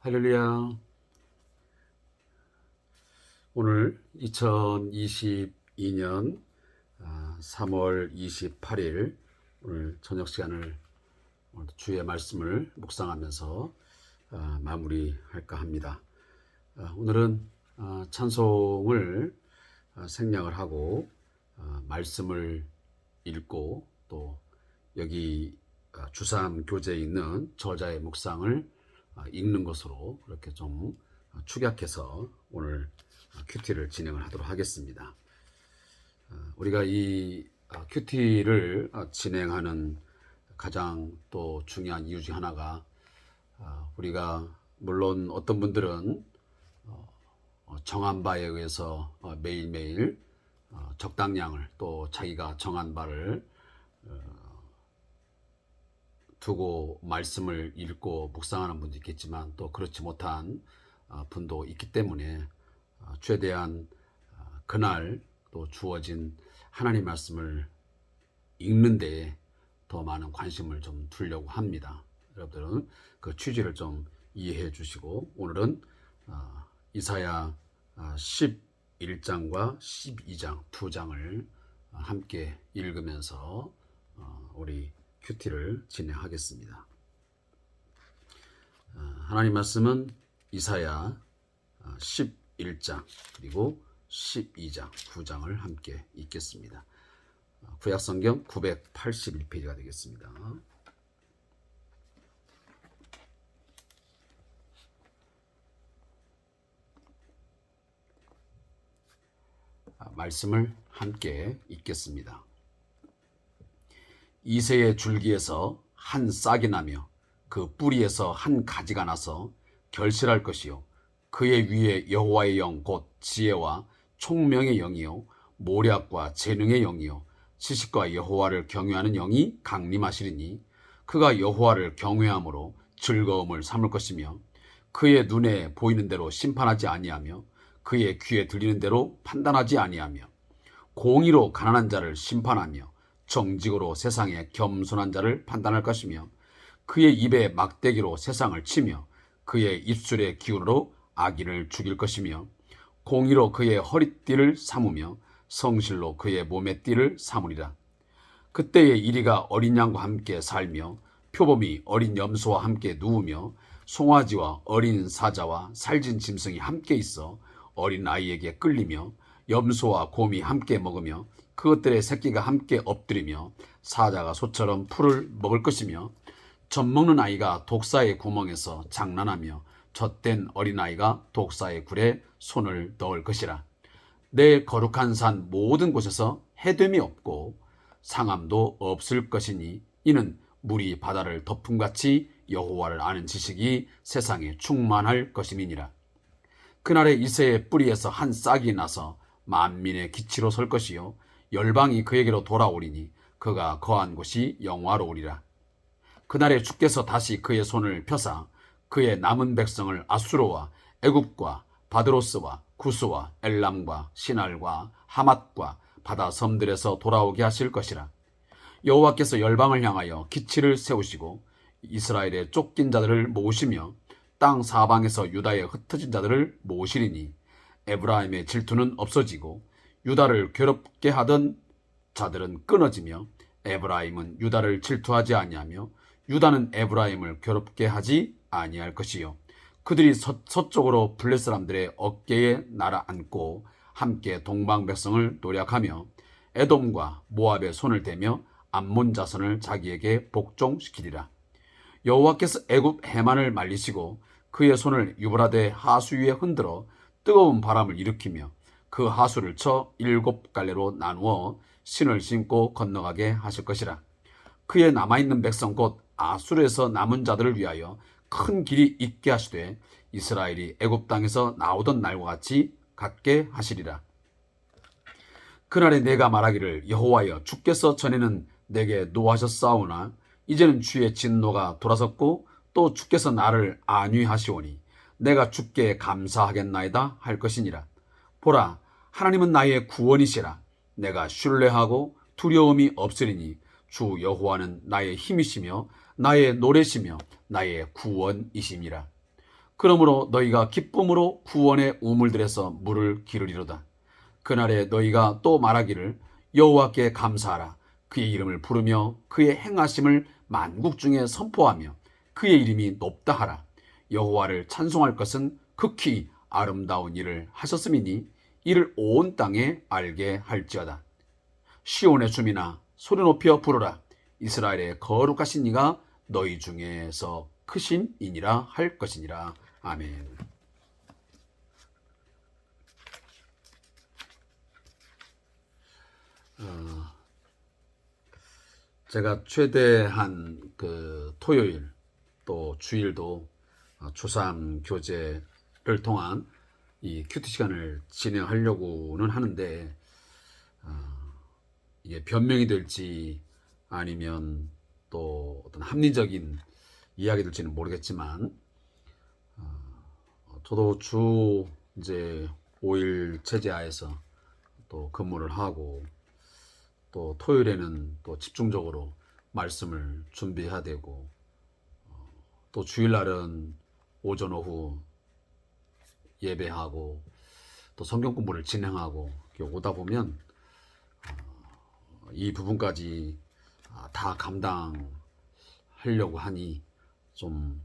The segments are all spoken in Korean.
할렐루야. 오늘 2022년 3월 28일 오늘 저녁 시간을 주의 말씀을 묵상하면서 마무리할까 합니다. 오늘은 찬송을 생략을 하고 말씀을 읽고 또 여기 주삼 교재에 있는 저자의 묵상을 읽는 것으로 그렇게 좀 축약해서 오늘 큐티를 진행을 하도록 하겠습니다. 우리가 이 큐티를 진행하는 가장 또 중요한 이유 중 하나가 우리가 물론 어떤 분들은 정한 바에 의해서 매일매일 적당량을 또 자기가 정한 바를 두고 말씀을 읽고 묵상하는 분도 있겠지만 또 그렇지 못한 분도 있기 때문에 최대한 그날 또 주어진 하나님 말씀을 읽는 데에 더 많은 관심을 좀 두려고 합니다. 여러분들은 그 취지를 좀 이해해 주시고 오늘은 이사야 11장과 12장 두 장을 함께 읽으면서 우리 큐티를 진행하겠습니다. 하나님 말씀은 이사야 11장 그리고 12장 두 장을 함께 읽겠습니다. 구약성경 981페이지가 되겠습니다. 말씀을 함께 읽겠습니다. 이새의 줄기에서 한 싹이 나며 그 뿌리에서 한 가지가 나서 결실할 것이요 그의 위에 여호와의 영 곧 지혜와 총명의 영이요 모략과 재능의 영이요 지식과 여호와를 경외하는 영이 강림하시리니 그가 여호와를 경외함으로 즐거움을 삼을 것이며 그의 눈에 보이는 대로 심판하지 아니하며 그의 귀에 들리는 대로 판단하지 아니하며 공의로 가난한 자를 심판하며 정직으로 세상에 겸손한 자를 판단할 것이며 그의 입에 막대기로 세상을 치며 그의 입술의 기운으로 악인을 죽일 것이며 공의로 그의 허리띠를 삼으며 성실로 그의 몸의 띠를 삼으리라. 그때에 이리가 어린 양과 함께 살며 표범이 어린 염소와 함께 누우며 송아지와 어린 사자와 살진 짐승이 함께 있어 어린 아이에게 끌리며 염소와 곰이 함께 먹으며 그것들의 새끼가 함께 엎드리며 사자가 소처럼 풀을 먹을 것이며 젖먹는 아이가 독사의 구멍에서 장난하며 젖된 어린아이가 독사의 굴에 손을 넣을 것이라. 내 거룩한 산 모든 곳에서 해됨이 없고 상함도 없을 것이니 이는 물이 바다를 덮음같이 여호와를 아는 지식이 세상에 충만할 것임이니라. 그날에 이새의 뿌리에서 한 싹이 나서 만민의 기치로 설 것이요 열방이 그에게로 돌아오리니 그가 거한 곳이 영화로우리라. 그날에 주께서 다시 그의 손을 펴사 그의 남은 백성을 아수르와 애굽과 바드로스와 구스와 엘람과 시날과 하맛과 바다 섬들에서 돌아오게 하실 것이라. 여호와께서 열방을 향하여 기치를 세우시고 이스라엘의 쫓긴 자들을 모으시며 땅 사방에서 유다의 흩어진 자들을 모으시리니 에브라임의 질투는 없어지고 유다를 괴롭게 하던 자들은 끊어지며 에브라임은 유다를 질투하지 아니하며 유다는 에브라임을 괴롭게 하지 아니할 것이요 그들이 서쪽으로 블레 사람들의 어깨에 날아앉고 함께 동방 백성을 노략하며 에돔과 모압의 손을 대며 암몬 자손을 자기에게 복종시키리라. 여호와께서 애굽 해만을 말리시고 그의 손을 유브라데 하수 위에 흔들어 뜨거운 바람을 일으키며 그 하수를 쳐 7갈래로 나누어 신을 신고 건너가게 하실 것이라. 그의 남아있는 백성 곧 아수르에서 남은 자들을 위하여 큰 길이 있게 하시되 이스라엘이 애굽 땅에서 나오던 날과 같이 갖게 하시리라. 그날에 내가 말하기를 여호와여 주께서 전에는 내게 노하셨사오나 이제는 주의 진노가 돌아섰고 또 주께서 나를 안위하시오니 내가 주께 감사하겠나이다 할 것이니라. 보라 하나님은 나의 구원이시라. 내가 신뢰하고 두려움이 없으리니 주 여호와는 나의 힘이시며 나의 노래시며 나의 구원이심이라. 그러므로 너희가 기쁨으로 구원의 우물들에서 물을 기르리로다. 그날에 너희가 또 말하기를 여호와께 감사하라. 그의 이름을 부르며 그의 행하심을 만국 중에 선포하며 그의 이름이 높다 하라. 여호와를 찬송할 것은 극히 아름다운 일을 하셨음이니 이를 온 땅에 알게 할지어다. 시온의 주민아 소리 높여 부르라. 이스라엘의 거룩하신 이가 너희 중에서 크신 이니라 할 것이니라. 아멘. 제가 최대한 그 토요일 또 주일도 주3 교제를 통한 이 큐티 시간을 진행하려고는 하는데 이게 변명이 될지 아니면 또 어떤 합리적인 이야기 될지는 모르겠지만 저도 주 이제 5일 체제하에서 또 근무를 하고 또 토요일에는 또 집중적으로 말씀을 준비해야 되고 또 주일날은 오전 오후 예배하고 또 성경 공부를 진행하고 오다 보면 이 부분까지 다 감당하려고 하니 좀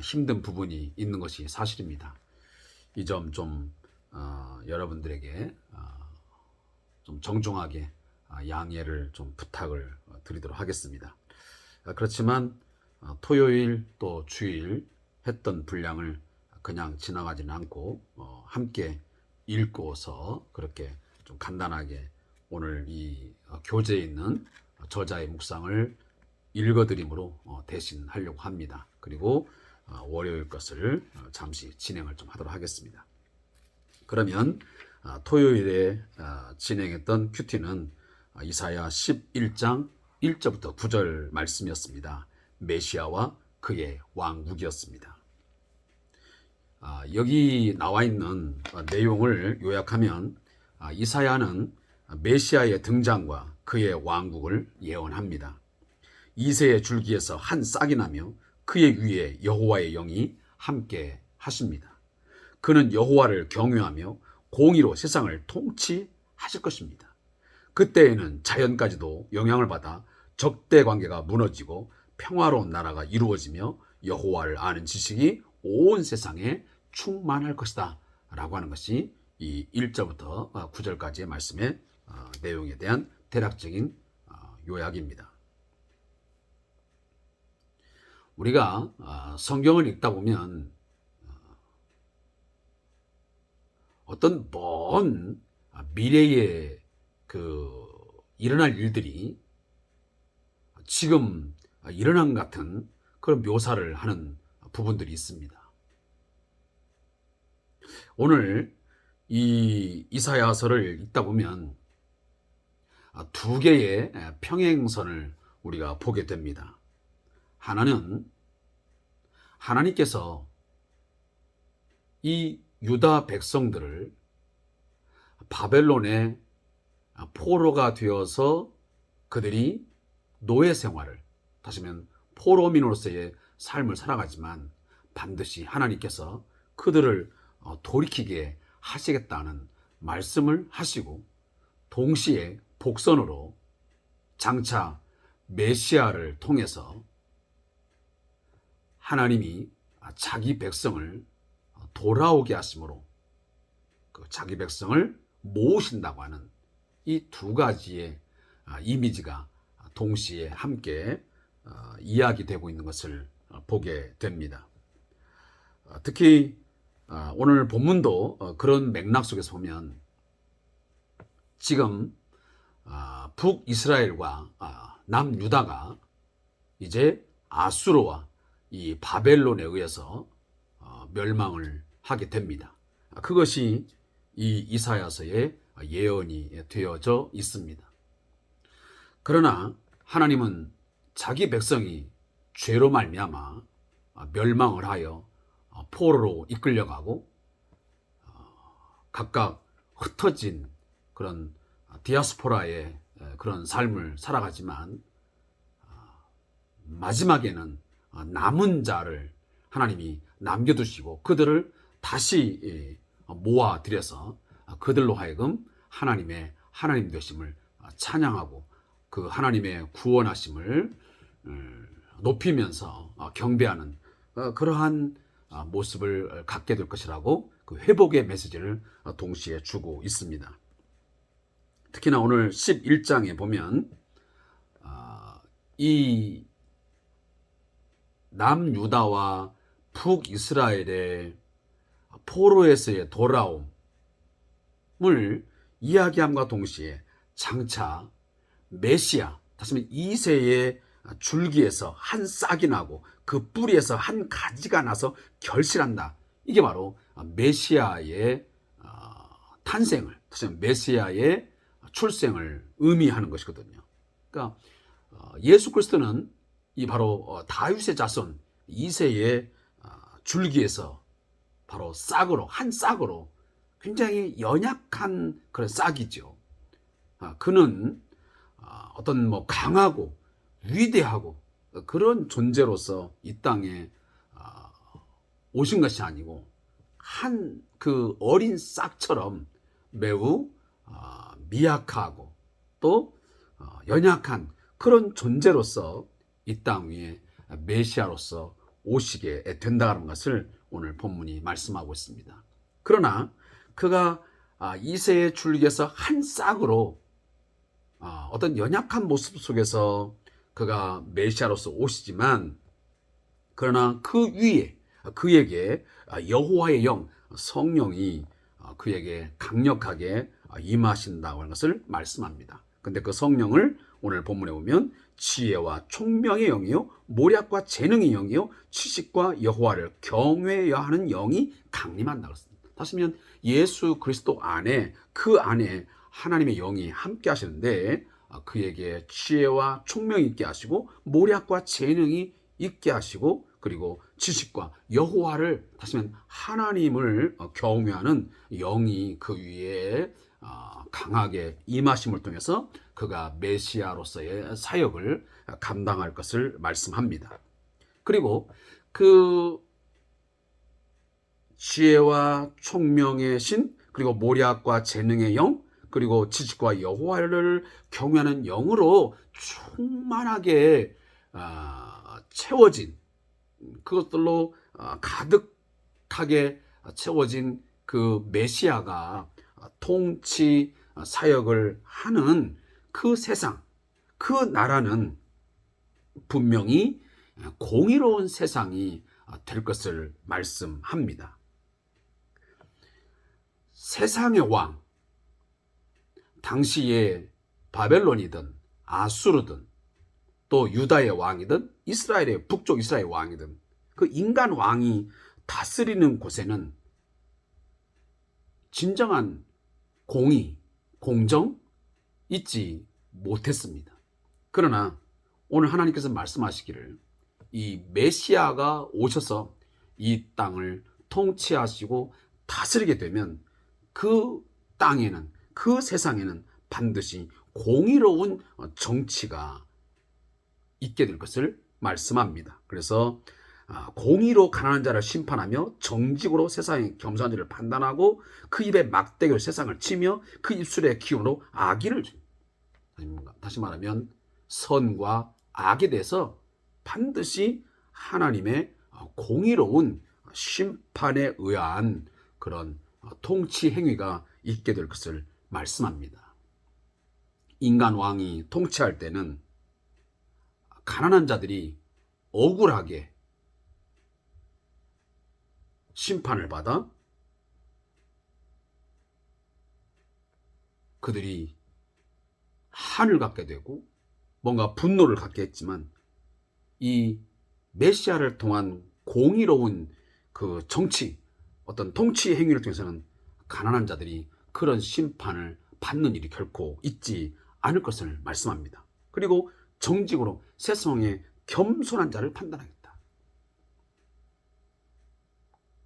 힘든 부분이 있는 것이 사실입니다. 이 점 좀 여러분들에게 좀 정중하게 양해를 좀 부탁을 드리도록 하겠습니다. 그렇지만 토요일 또 주일 했던 분량을 그냥 지나가지는 않고 함께 읽고서 그렇게 좀 간단하게 오늘 이 교재에 있는 저자의 묵상을 읽어드림으로 대신 하려고 합니다. 그리고 월요일 것을 잠시 진행을 좀 하도록 하겠습니다. 그러면 토요일에 진행했던 큐티는 이사야 11장 1절부터 9절 말씀이었습니다. 메시아와 그의 왕국이었습니다. 여기 나와 있는 내용을 요약하면 이사야는 메시아의 등장과 그의 왕국을 예언합니다. 이새의 줄기에서 한 싹이 나며 그의 위에 여호와의 영이 함께 하십니다. 그는 여호와를 경외하며 공의로 세상을 통치하실 것입니다. 그때에는 자연까지도 영향을 받아 적대 관계가 무너지고 평화로운 나라가 이루어지며 여호와를 아는 지식이 온 세상에 충만할 것이다 라고 하는 것이 이 1절부터 9절까지의 말씀의 내용에 대한 대략적인 요약입니다. 우리가 성경을 읽다 보면 어떤 먼 미래에 일어날 일들이 지금 일어난 같은 그런 묘사를 하는 부분들이 있습니다. 오늘 이 이사야서를 읽다 보면 두 개의 평행선을 우리가 보게 됩니다. 하나는 하나님께서 이 유다 백성들을 바벨론의 포로가 되어서 그들이 노예 생활을, 다시 말하면 포로민으로서의 삶을 살아가지만 반드시 하나님께서 그들을 돌이키게 하시겠다는 말씀을 하시고, 동시에 복선으로 장차 메시아를 통해서 하나님이 자기 백성을 돌아오게 하심으로 그 자기 백성을 모으신다고 하는 이 두 가지의 이미지가 동시에 함께 이야기되고 있는 것을 보게 됩니다. 특히 오늘 본문도 그런 맥락 속에서 보면 지금 북이스라엘과 남유다가 이제 아수르와 이 바벨론에 의해서 멸망을 하게 됩니다. 그것이 이 이사야서의 예언이 되어져 있습니다. 그러나 하나님은 자기 백성이 죄로 말미암아 멸망을 하여 포로로 이끌려가고 각각 흩어진 그런 디아스포라의 그런 삶을 살아가지만 마지막에는 남은 자를 하나님이 남겨두시고 그들을 다시 모아들여서 그들로 하여금 하나님 되심을 찬양하고 그 하나님의 구원하심을 높이면서 경배하는 그러한 모습을 갖게 될 것이라고 그 회복의 메시지를 동시에 주고 있습니다. 특히나 오늘 11장에 보면 이 남유다와 북이스라엘의 포로에서의 돌아옴을 이야기함과 동시에 장차 메시아, 다시 말해 2세의 줄기에서 한 싹이 나고 그 뿌리에서 한 가지가 나서 결실한다. 이게 바로 메시아의 탄생을, 다시 말해 메시아의 출생을 의미하는 것이거든요. 그러니까 예수 그리스도는 이 바로 다윗의 자손 2세의 줄기에서 바로 한 싹으로 굉장히 연약한 그런 싹이죠. 그는 어떤 강하고 위대하고 그런 존재로서 이 땅에 오신 것이 아니고 한 그 어린 싹처럼 매우 미약하고 또 연약한 그런 존재로서 이 땅 위에 메시아로서 오시게 된다는 것을 오늘 본문이 말씀하고 있습니다. 그러나 그가 2세의 줄기에서 한 싹으로 어떤 연약한 모습 속에서 그가 메시아로서 오시지만 그러나 그 위에 그에게 여호와의 영 성령이 그에게 강력하게 임하신다고 하는 것을 말씀합니다. 근데 그 성령을 오늘 본문에 보면 지혜와 총명의 영이요 모략과 재능의 영이요 지식과 여호와를 경외해야 하는 영이 강림한다고 했습니다. 다시 말하면 예수 그리스도 안에 그 안에 하나님의 영이 함께 하시는데 그에게 지혜와 총명이 있게 하시고 모략과 재능이 있게 하시고 그리고 지식과 여호와를 다시 말하면 하나님을 경외하는 영이 그 위에 강하게 임하심을 통해서 그가 메시아로서의 사역을 감당할 것을 말씀합니다. 그리고 그 지혜와 총명의 신 그리고 모략과 재능의 영 그리고 지식과 여호와를 경외하는 영으로 충만하게 채워진 그것들로 가득하게 채워진 그 메시아가 통치 사역을 하는 그 세상, 그 나라는 분명히 공의로운 세상이 될 것을 말씀합니다. 세상의 왕, 당시에 바벨론이든 아수르든 또 유다의 왕이든 이스라엘의 북쪽 이스라엘 왕이든 그 인간 왕이 다스리는 곳에는 진정한 공의, 공정 있지 못했습니다. 그러나 오늘 하나님께서 말씀하시기를 이 메시아가 오셔서 이 땅을 통치하시고 다스리게 되면 그 땅에는 그 세상에는 반드시 공의로운 정치가 있게 될 것을 말씀합니다. 그래서 공의로 가난한 자를 심판하며 정직으로 세상의 겸손한 자를 판단하고 그 입에 막대기로 세상을 치며 그 입술의 기운으로 악의를 다시 말하면 선과 악에 대해서 반드시 하나님의 공의로운 심판에 의한 그런 통치 행위가 있게 될 것을 말씀합니다. 인간 왕이 통치할 때는 가난한 자들이 억울하게 심판을 받아 그들이 한을 갖게 되고 뭔가 분노를 갖게 했지만 이 메시아를 통한 공의로운 그 정치, 어떤 통치 행위를 통해서는 가난한 자들이 그런 심판을 받는 일이 결코 있지 않을 것을 말씀합니다. 그리고 정직으로 세상에 겸손한 자를 판단하겠다.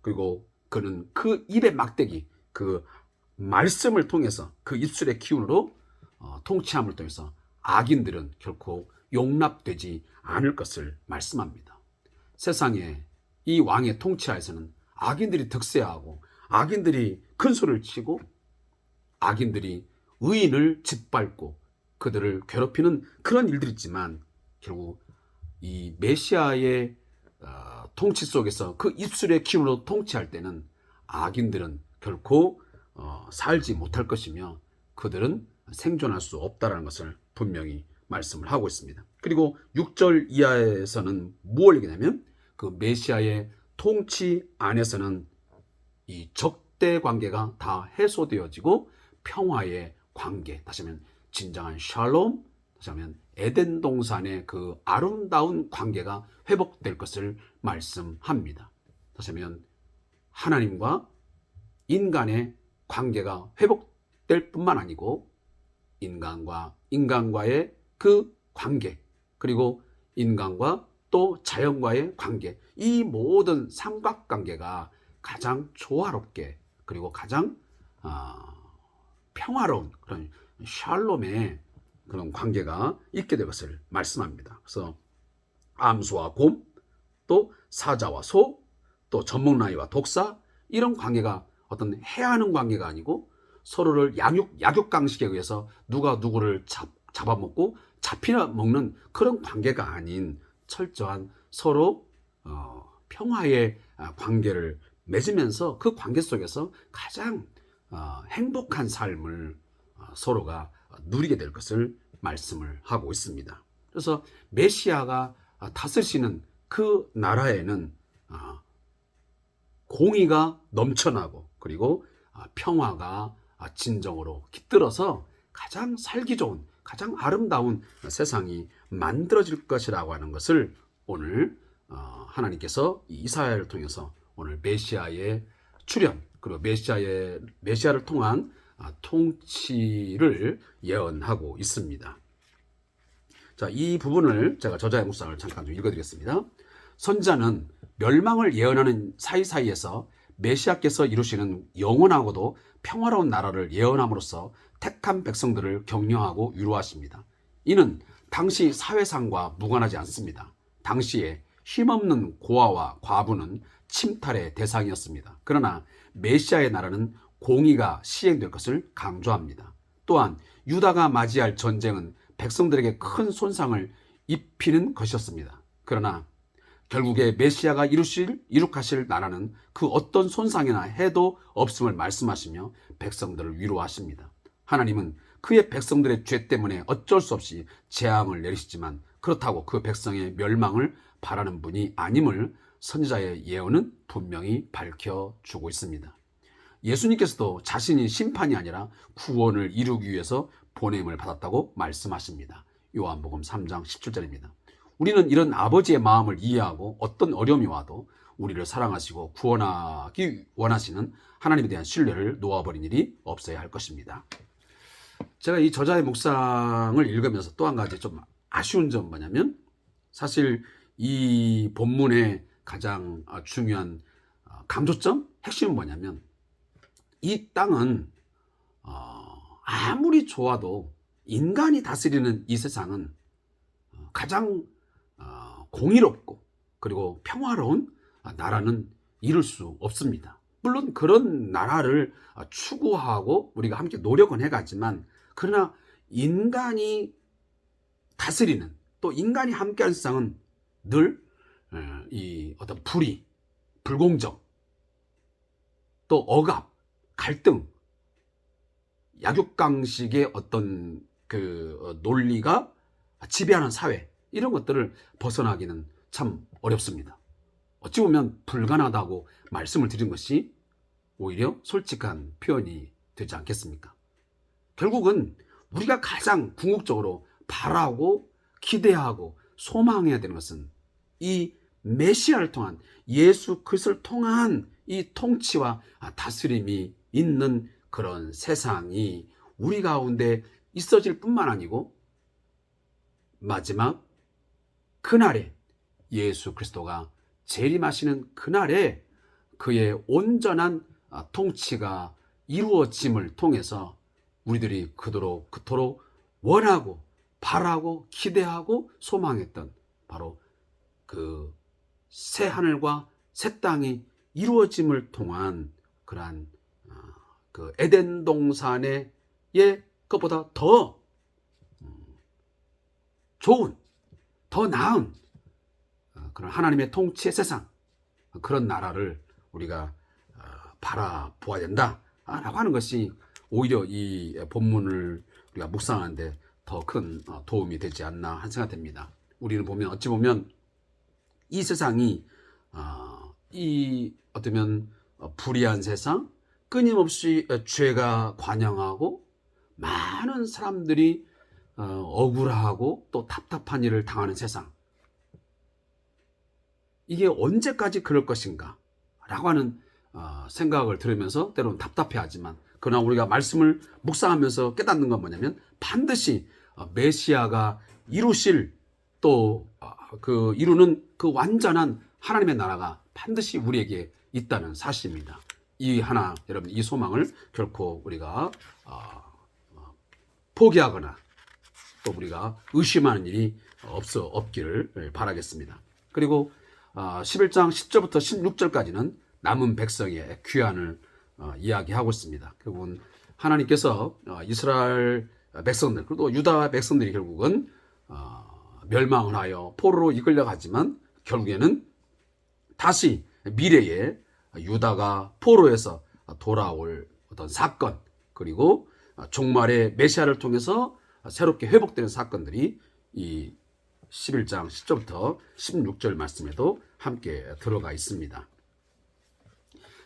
그리고 그는 그 입의 막대기, 그 말씀을 통해서 그 입술의 기운으로 통치함을 통해서 악인들은 결코 용납되지 않을 것을 말씀합니다. 세상에 이 왕의 통치하에서는 악인들이 득세하고 악인들이 큰 소리를 치고 악인들이 의인을 짓밟고 그들을 괴롭히는 그런 일들이 있지만 결국 이 메시아의 통치 속에서 그 입술의 기운으로 통치할 때는 악인들은 결코 살지 못할 것이며 그들은 생존할 수 없다는 것을 분명히 말씀을 하고 있습니다. 그리고 6절 이하에서는 무엇을 얘기냐면 그 메시아의 통치 안에서는 이 적대 관계가 다 해소되어지고 평화의 관계, 다시 하면 진정한 샬롬, 다시 하면 에덴 동산의 그 아름다운 관계가 회복될 것을 말씀합니다. 다시 하면 하나님과 인간의 관계가 회복될 뿐만 아니고 인간과 인간과의 그 관계, 그리고 인간과 또 자연과의 관계, 이 모든 삼각관계가 가장 조화롭게 그리고 가장 평화로운 그런 샬롬의 그런 관계가 있게 될 것을 말씀합니다. 그래서 암소와 곰, 또 사자와 소, 또 젖먹나이와 독사, 이런 관계가 어떤 해하는 관계가 아니고 서로를 약육강식에 의해서 누가 누구를 잡아먹고 잡히나 먹는 그런 관계가 아닌 철저한 서로 평화의 관계를 맺으면서 그 관계 속에서 가장 행복한 삶을 서로가 누리게 될 것을 말씀을 하고 있습니다. 그래서 메시아가 다스리시는 그 나라에는 공의가 넘쳐나고 그리고 평화가 진정으로 깃들어서 가장 살기 좋은, 가장 아름다운 세상이 만들어질 것이라고 하는 것을 오늘 하나님께서 이사야를 통해서 오늘 메시아의 출현, 그리고 메시아를 통한 통치를 예언하고 있습니다. 자, 이 부분을 제가 저자의 묵상을 잠깐 좀 읽어드리겠습니다. 선지자는 멸망을 예언하는 사이사이에서 메시아께서 이루시는 영원하고도 평화로운 나라를 예언함으로써 택한 백성들을 격려하고 위로하십니다. 이는 당시 사회상과 무관하지 않습니다. 당시에 힘없는 고아와 과부는 침탈의 대상이었습니다. 그러나 메시아의 나라는 공의가 시행될 것을 강조합니다. 또한 유다가 맞이할 전쟁은 백성들에게 큰 손상을 입히는 것이었습니다. 그러나 결국에 메시아가 이룩하실 나라는 그 어떤 손상이나 해도 없음을 말씀하시며 백성들을 위로하십니다. 하나님은 그의 백성들의 죄 때문에 어쩔 수 없이 재앙을 내리시지만 그렇다고 그 백성의 멸망을 바라는 분이 아님을 선지자의 예언은 분명히 밝혀주고 있습니다. 예수님께서도 자신이 심판이 아니라 구원을 이루기 위해서 보냄을 받았다고 말씀하십니다. 요한복음 3장 17절입니다. 우리는 이런 아버지의 마음을 이해하고 어떤 어려움이 와도 우리를 사랑하시고 구원하기 원하시는 하나님에 대한 신뢰를 놓아버린 일이 없어야 할 것입니다. 제가 이 저자의 묵상을 읽으면서 또 한 가지 좀 아쉬운 점 뭐냐면, 사실 이 본문의 가장 중요한 강조점, 핵심은 뭐냐면, 이 땅은 아무리 좋아도 인간이 다스리는 이 세상은 가장 공의롭고 그리고 평화로운 나라는 이룰 수 없습니다. 물론 그런 나라를 추구하고 우리가 함께 노력은 해가지만, 그러나 인간이 다스리는, 또 인간이 함께하는 세상은 늘 이 어떤 불의, 불공정, 또 억압, 갈등, 약육강식의 어떤 그 논리가 지배하는 사회, 이런 것들을 벗어나기는 참 어렵습니다. 어찌 보면 불가능하다고 말씀을 드린 것이 오히려 솔직한 표현이 되지 않겠습니까? 결국은 우리가 가장 궁극적으로 바라고 기대하고 소망해야 되는 것은 이 메시아를 통한, 예수 그리스도를 통한 이 통치와 다스림이 있는 그런 세상이 우리 가운데 있어질 뿐만 아니고 마지막 그날에 예수 그리스도가 재림하시는 그날에 그의 온전한 통치가 이루어짐을 통해서 우리들이 그토록 원하고 바라고 기대하고 소망했던 바로 그 새 하늘과 새 땅이 이루어짐을 통한 그러한 그 에덴 동산의 것보다 더 좋은, 더 나은 그런 하나님의 통치의 세상, 그런 나라를 우리가 바라보아야 된다라고 하는 것이 오히려 이 본문을 우리가 묵상하는데 더 큰 도움이 되지 않나 하는 생각이 듭니다. 우리는 보면 어찌 보면 이 세상이 이 어쩌면 불의한 세상, 끊임없이 죄가 관영하고 많은 사람들이 억울하고 또 답답한 일을 당하는 세상, 이게 언제까지 그럴 것인가 라고 하는 생각을 들으면서 때로는 답답해하지만, 그러나 우리가 말씀을 묵상하면서 깨닫는 건 뭐냐면 반드시 메시아가 이루실 또 그 이루는 그 완전한 하나님의 나라가 반드시 우리에게 있다는 사실입니다. 이 하나, 여러분, 이 소망을 결코 우리가 포기하거나 또 우리가 의심하는 일이 없기를 바라겠습니다. 그리고 11장 10절부터 16절까지는 남은 백성의 귀환을 이야기하고 있습니다. 결국은 하나님께서 이스라엘 백성들, 그리고 유다 백성들이 결국은 멸망을 하여 포로로 이끌려가지만 결국에는 다시 미래에 유다가 포로에서 돌아올 어떤 사건, 그리고 종말의 메시아를 통해서 새롭게 회복되는 사건들이 이 11장 10절부터 16절 말씀에도 함께 들어가 있습니다.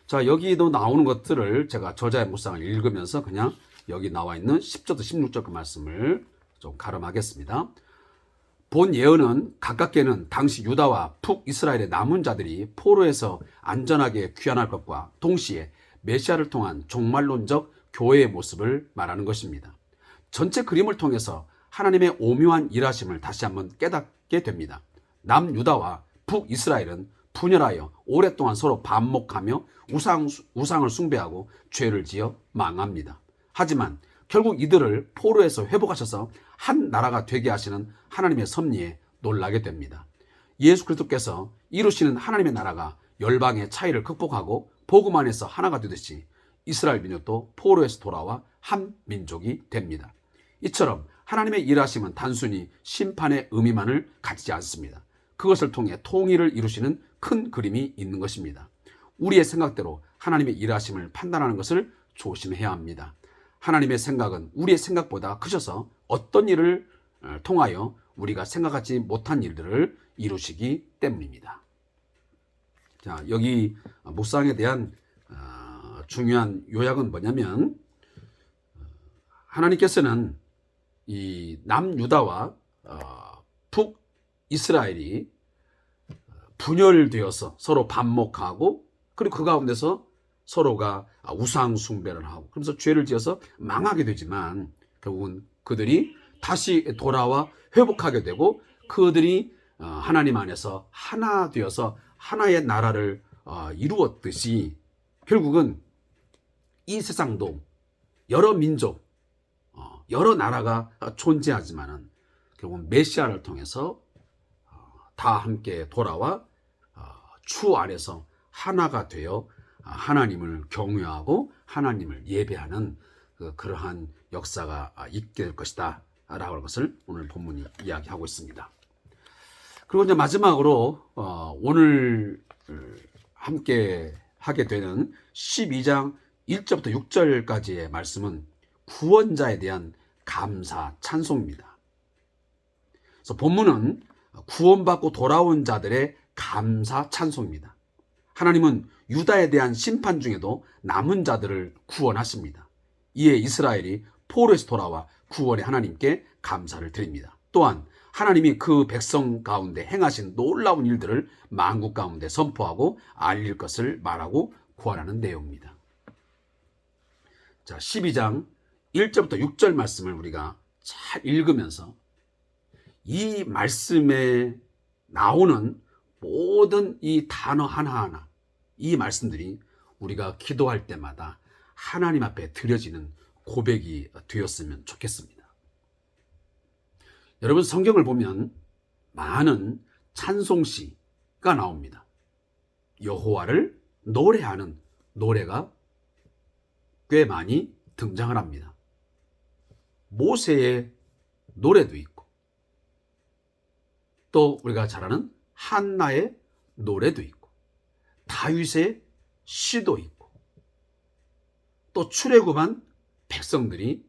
자, 여기도 나오는 것들을 제가 저자의 묵상을 읽으면서 그냥 여기 나와 있는 10절부터 16절 그 말씀을 좀 가름하겠습니다. 본 예언은 가깝게는 당시 유다와 북이스라엘의 남은 자들이 포로에서 안전하게 귀환할 것과 동시에 메시아를 통한 종말론적 교회의 모습을 말하는 것입니다. 전체 그림을 통해서 하나님의 오묘한 일하심을 다시 한번 깨닫게 됩니다. 남유다와 북이스라엘은 분열하여 오랫동안 서로 반목하며 우상을 숭배하고 죄를 지어 망합니다. 하지만 결국 이들을 포로에서 회복하셔서 한 나라가 되게 하시는 하나님의 섭리에 놀라게 됩니다. 예수 그리스도께서 이루시는 하나님의 나라가 열방의 차이를 극복하고 복음 안에서 하나가 되듯이 이스라엘 민족도 포로에서 돌아와 한 민족이 됩니다. 이처럼 하나님의 일하심은 단순히 심판의 의미만을 가지지 않습니다. 그것을 통해 통일을 이루시는 큰 그림이 있는 것입니다. 우리의 생각대로 하나님의 일하심을 판단하는 것을 조심해야 합니다. 하나님의 생각은 우리의 생각보다 크셔서 어떤 일을 통하여 우리가 생각하지 못한 일들을 이루시기 때문입니다. 자, 여기 묵상에 대한 중요한 요약은 뭐냐면, 하나님께서는 이 남유다와 북이스라엘이 분열되어서 서로 반목하고, 그리고 그 가운데서 서로가 우상 숭배를 하고, 그러면서 죄를 지어서 망하게 되지만 결국은 그들이 다시 돌아와 회복하게 되고, 그들이 하나님 안에서 하나 되어서 하나의 나라를 이루었듯이 결국은 이 세상도 여러 민족, 여러 나라가 존재하지만은 결국은 메시아를 통해서 다 함께 돌아와 주 안에서 하나가 되어 하나님을 경외하고 하나님을 예배하는 그러한 역사가 있게 될 것이다 라고 하는 것을 오늘 본문이 이야기하고 있습니다. 그리고 이제 마지막으로 오늘 함께 하게 되는 12장 1절부터 6절까지의 말씀은 구원자에 대한 감사 찬송입니다. 그래서 본문은 구원받고 돌아온 자들의 감사 찬송입니다. 하나님은 유다에 대한 심판 중에도 남은 자들을 구원하십니다. 이에 이스라엘이 포로에서 돌아와 구원의 하나님께 감사를 드립니다. 또한 하나님이 그 백성 가운데 행하신 놀라운 일들을 만국 가운데 선포하고 알릴 것을 말하고 구원하는 내용입니다. 자, 12장 1절부터 6절 말씀을 우리가 잘 읽으면서 이 말씀에 나오는 모든 이 단어 하나하나, 이 말씀들이 우리가 기도할 때마다 하나님 앞에 드려지는 고백이 되었으면 좋겠습니다. 여러분, 성경을 보면 많은 찬송시가 나옵니다. 여호와를 노래하는 노래가 꽤 많이 등장을 합니다. 모세의 노래도 있고 또 우리가 잘 아는 한나의 노래도 있고 다윗의 시도 있고 또 출애굽한 백성들이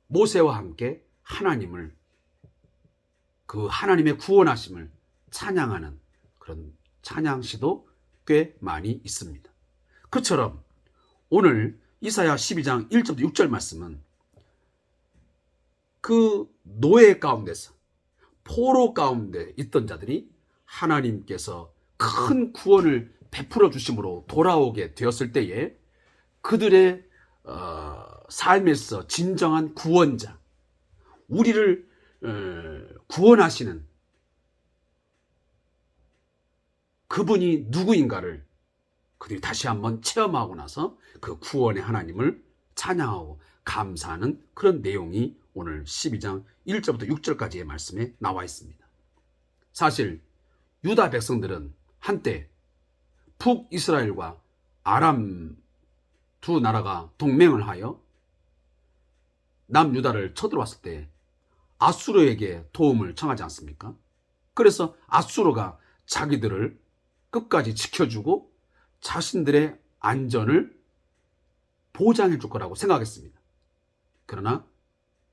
모세와 함께 하나님을 그 하나님의 구원하심을 찬양하는 그런 찬양시도 꽤 많이 있습니다. 그처럼 오늘 이사야 12장 1절부터 6절 말씀은 그 노예 가운데서 포로 가운데 있던 자들이 하나님께서 큰 구원을 베풀어 주심으로 돌아오게 되었을 때에 그들의 삶에서 진정한 구원자, 우리를 구원하시는 그분이 누구인가를 그들이 다시 한번 체험하고 나서 그 구원의 하나님을 찬양하고 감사하는 그런 내용이 오늘 12장 1절부터 6절까지의 말씀에 나와 있습니다. 사실 유다 백성들은 한때 북이스라엘과 아람 두 나라가 동맹을 하여 남유다를 쳐들어왔을 때 아수르에게 도움을 청하지 않습니까? 그래서 아수르가 자기들을 끝까지 지켜주고 자신들의 안전을 보장해 줄 거라고 생각했습니다. 그러나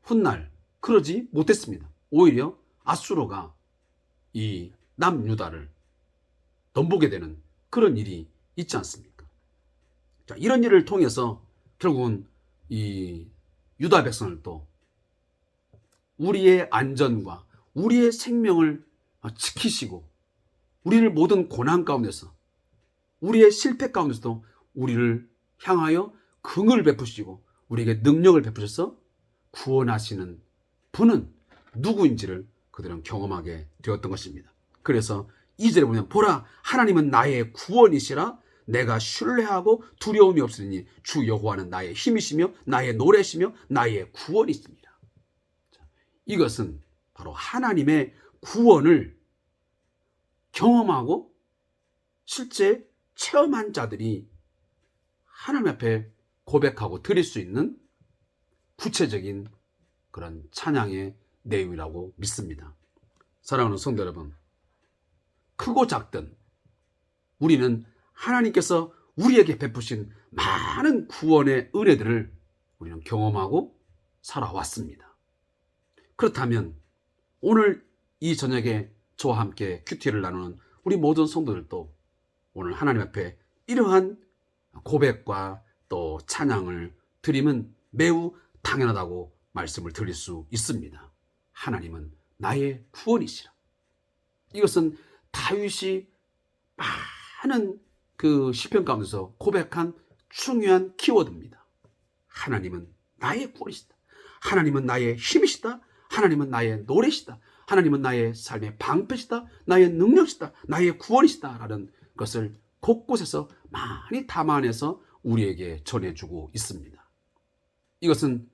훗날 그러지 못했습니다. 오히려 아수르가 이 남유다를 넘보게 되는 그런 일이 있지 않습니까? 자, 이런 일을 통해서 결국은 이 유다 백성을 또 우리의 안전과 우리의 생명을 지키시고 우리를 모든 고난 가운데서 우리의 실패 가운데서도 우리를 향하여 긍휼을 베푸시고 우리에게 능력을 베푸셔서 구원하시는 분은 누구인지를 그들은 경험하게 되었던 것입니다. 그래서 2절에 보면 보라 하나님은 나의 구원이시라 내가 신뢰하고 두려움이 없으니 주 여호와는 나의 힘이시며 나의 노래시며 나의 구원이십니다. 이것은 바로 하나님의 구원을 경험하고 실제 체험한 자들이 하나님 앞에 고백하고 드릴 수 있는 구체적인 그런 찬양의 내용이라고 믿습니다. 사랑하는 성도 여러분, 크고 작든 우리는 하나님께서 우리에게 베푸신 많은 구원의 은혜들을 우리는 경험하고 살아왔습니다. 그렇다면 오늘 이 저녁에 저와 함께 큐티를 나누는 우리 모든 성도들도 오늘 하나님 앞에 이러한 고백과 또 찬양을 드리면 매우 당연하다고 말씀을 드릴 수 있습니다. 하나님은 나의 구원이시라. 이것은 다윗이 많은 그 시편 가운데서 고백한 중요한 키워드입니다. 하나님은 나의 구원이시다. 하나님은 나의 힘이시다. 하나님은 나의 노래시다. 하나님은 나의 삶의 방패시다. 나의 능력이시다. 나의 구원이시다. 라는 것을 곳곳에서 많이 담아내서 우리에게 전해주고 있습니다. 이것은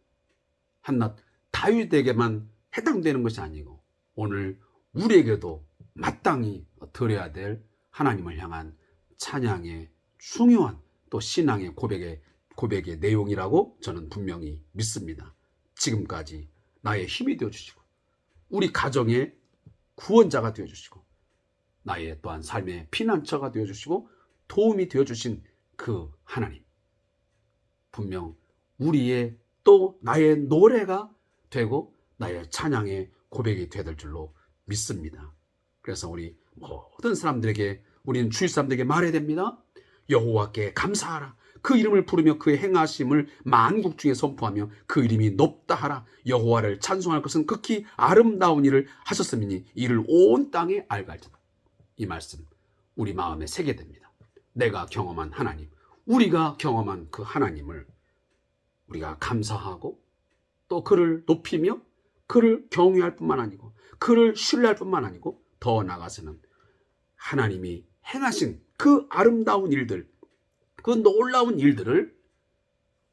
한낱 다윗에게만 해당되는 것이 아니고 오늘 우리에게도 마땅히 드려야 될 하나님을 향한 찬양의 중요한 또 신앙의 고백의 내용이라고 저는 분명히 믿습니다. 지금까지 나의 힘이 되어주시고 우리 가정의 구원자가 되어주시고 나의 또한 삶의 피난처가 되어주시고 도움이 되어주신 그 하나님, 분명 우리의 또 나의 노래가 되고 나의 찬양의 고백이 되어야 될 줄로 믿습니다. 그래서 우리 모든 사람들에게 우리는 주위 사람들에게 말해야 됩니다. 여호와께 감사하라. 그 이름을 부르며 그의 행하심을 만국 중에 선포하며 그 이름이 높다 하라. 여호와를 찬송할 것은 극히 아름다운 일을 하셨음이니 이를 온 땅에 알게 할지다. 이 말씀 우리 마음에 새게 됩니다. 내가 경험한 하나님, 우리가 경험한 그 하나님을 우리가 감사하고 또 그를 높이며 그를 경외할 뿐만 아니고 그를 신뢰할 뿐만 아니고 더 나아가서는 하나님이 행하신 그 아름다운 일들, 그 놀라운 일들을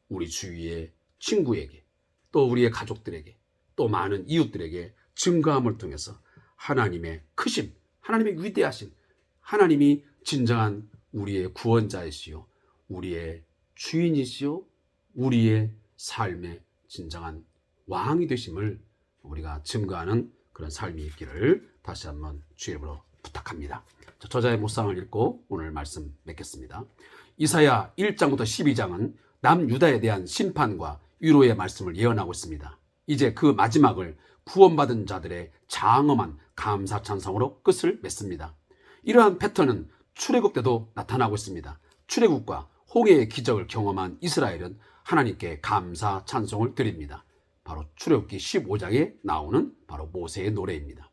우리 주위의 친구에게 또 우리의 가족들에게 또 많은 이웃들에게 증거함을 통해서 하나님의 크심, 하나님의 위대하신 하나님이 진정한 우리의 구원자이시요, 우리의 주인이시요, 우리의 삶의 진정한 왕이 되심을 우리가 증거하는 그런 삶이 있기를 다시 한번 주의 이름으로 부탁합니다. 저자의 묵상을 읽고 오늘 말씀 맺겠습니다. 이사야 1장부터 12장은 남유다에 대한 심판과 위로의 말씀을 예언하고 있습니다. 이제 그 마지막을 구원받은 자들의 장엄한 감사 찬송으로 끝을 맺습니다. 이러한 패턴은 출애굽 때도 나타나고 있습니다. 출애굽과 홍해의 기적을 경험한 이스라엘은 하나님께 감사 찬송을 드립니다. 바로 출애굽기 15장에 나오는 바로 모세의 노래입니다.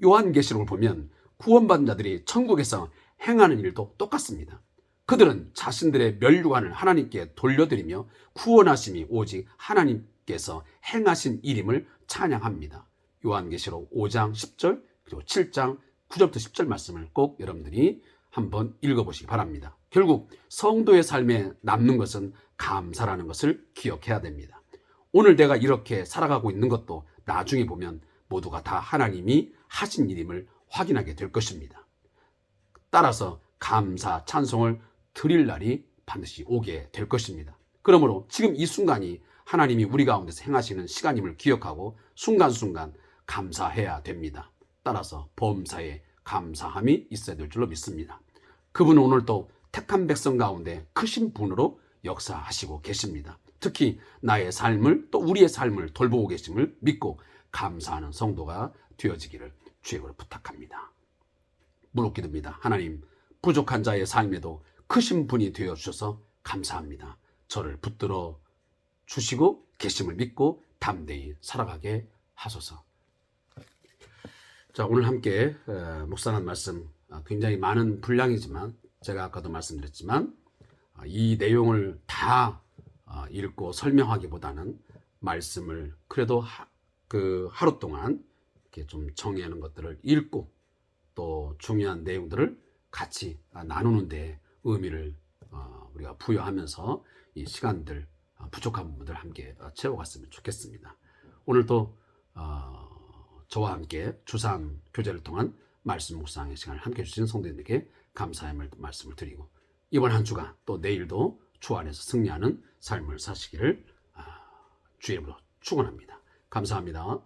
요한계시록을 보면 구원받은 자들이 천국에서 행하는 일도 똑같습니다. 그들은 자신들의 멸류관을 하나님께 돌려드리며 구원하심이 오직 하나님께서 행하신 일임을 찬양합니다. 요한계시록 5장 10절 그리고 7장 9절부터 10절 말씀을 꼭 여러분들이 한번 읽어보시기 바랍니다. 결국 성도의 삶에 남는 것은 감사라는 것을 기억해야 됩니다. 오늘 내가 이렇게 살아가고 있는 것도 나중에 보면 모두가 다 하나님이 하신 일임을 확인하게 될 것입니다. 따라서 감사 찬송을 드릴 날이 반드시 오게 될 것입니다. 그러므로 지금 이 순간이 하나님이 우리 가운데서 행하시는 시간임을 기억하고 순간순간 감사해야 됩니다. 따라서 범사에 감사함이 있어야 될 줄로 믿습니다. 그분은 오늘도 택한 백성 가운데 크신 분으로 역사하시고 계십니다. 특히 나의 삶을 또 우리의 삶을 돌보고 계심을 믿고 감사하는 성도가 되어지기를 주의 이름으로 부탁합니다. 무릎 기도입니다. 하나님, 부족한 자의 삶에도 크신 분이 되어주셔서 감사합니다. 저를 붙들어 주시고 계심을 믿고 담대히 살아가게 하소서. 자, 오늘 함께 묵상한 말씀 굉장히 많은 분량이지만 제가 아까도 말씀드렸지만 이 내용을 다 읽고 설명하기보다는 말씀을 그래도 그 하루 동안 이렇게 좀 정의하는 것들을 읽고 또 중요한 내용들을 같이 나누는 데 의미를 우리가 부여하면서 이 시간들 부족한 부분들 함께 채워갔으면 좋겠습니다. 오늘도 저와 함께 주삼 교제를 통한 말씀 묵상의 시간을 함께 해주신 성도님들께 감사의 말씀을 드리고 이번 한 주간 또 내일도 주 안에서 승리하는 삶을 사시기를 주의 이름으로 축원합니다. 감사합니다.